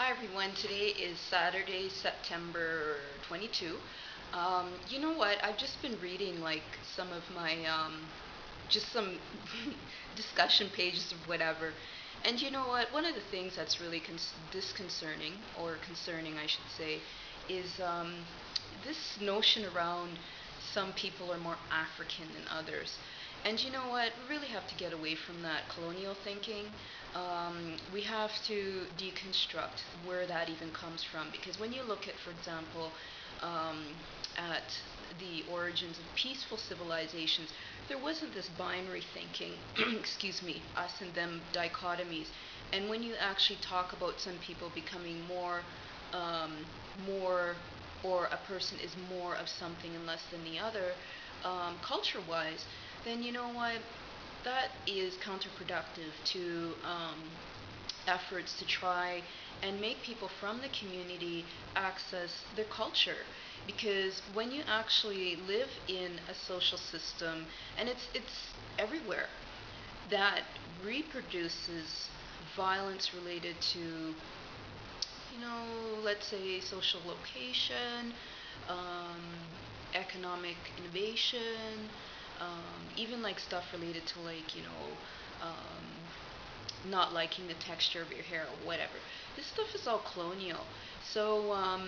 Hi everyone, today is Saturday, September 22. You know what? I've just been reading like some of my, just some discussion pages of whatever. And you know what? One of the things that's really disconcerting, or concerning I should say, is this notion around some people are more African than others. And you know what? We really have to get away from that colonial thinking. We have to deconstruct where that even comes from. Because when you look at, for example, um, at the origins of peaceful civilizations, there wasn't this binary thinking, excuse me, us and them dichotomies. And when you actually talk about some people becoming um, more, or a person is more of something and less than the other, culture-wise, then you know what? That is counterproductive to efforts to try and make people from the community access their culture. Because when you actually live in a social system, and it's everywhere, that reproduces violence related to, let's say social location, um, economic innovation, even like stuff related to like, not liking the texture of your hair or whatever. This stuff is all colonial. So,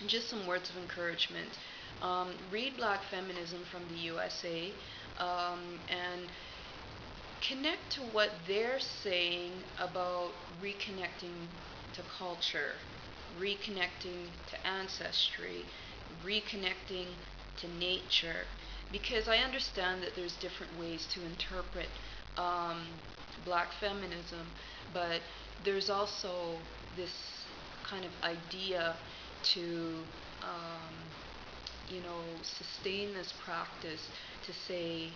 just some words of encouragement. Read Black Feminism from the USA, and connect to what they're saying about reconnecting to culture, reconnecting to ancestry, reconnecting to nature. Because I understand that there's different ways to interpret um, black feminism, but there's also this kind of idea to sustain this practice, to say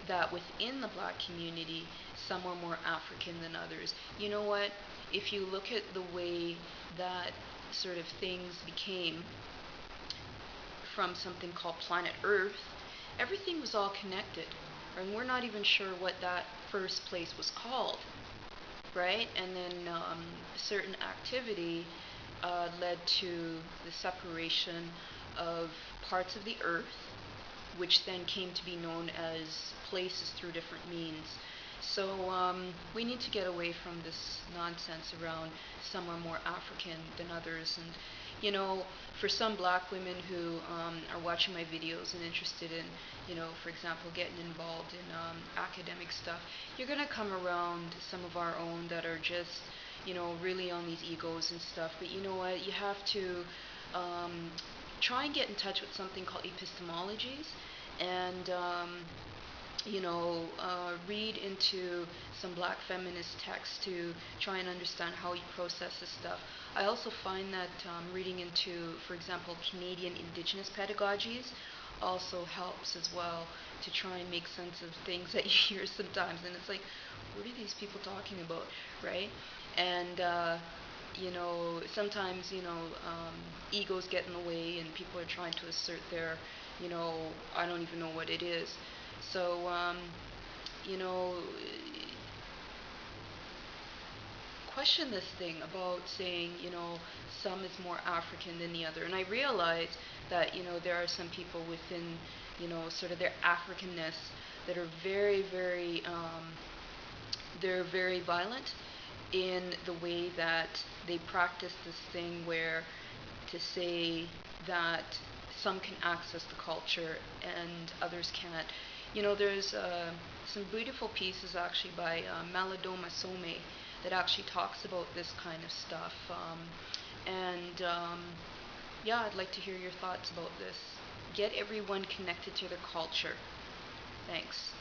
that within the black community, some are more African than others. You know what? If you look at the way that sort of things became from something called planet Earth, everything was all connected. And we're not even sure what that first place was called, right? And then certain activity led to the separation of parts of the earth, which then came to be known as places through different means. So we need to get away from this nonsense around some are more African than others. And, for some black women who are watching my videos and interested in, for example, getting involved in academic stuff, you're going to come around some of our own that are just, really on these egos and stuff. But you know what? You have to try and get in touch with something called epistemologies, and read into some black feminist texts to try and understand how you process this stuff. I also find that reading into, for example, Canadian Indigenous pedagogies also helps as well to try and make sense of things that you hear sometimes. And it's like, what are these people talking about, right? And sometimes, egos get in the way and people are trying to assert their, I don't even know what it is. So, question this thing about saying, some is more African than the other. And I realize that, there are some people within, sort of their Africanness that are very, very, they're very violent in the way that they practice this thing where to say that some can access the culture and others can't. There's some beautiful pieces actually by Malidoma Some that actually talks about this kind of stuff. And yeah, I'd like to hear your thoughts about this. Get everyone connected to their culture. Thanks.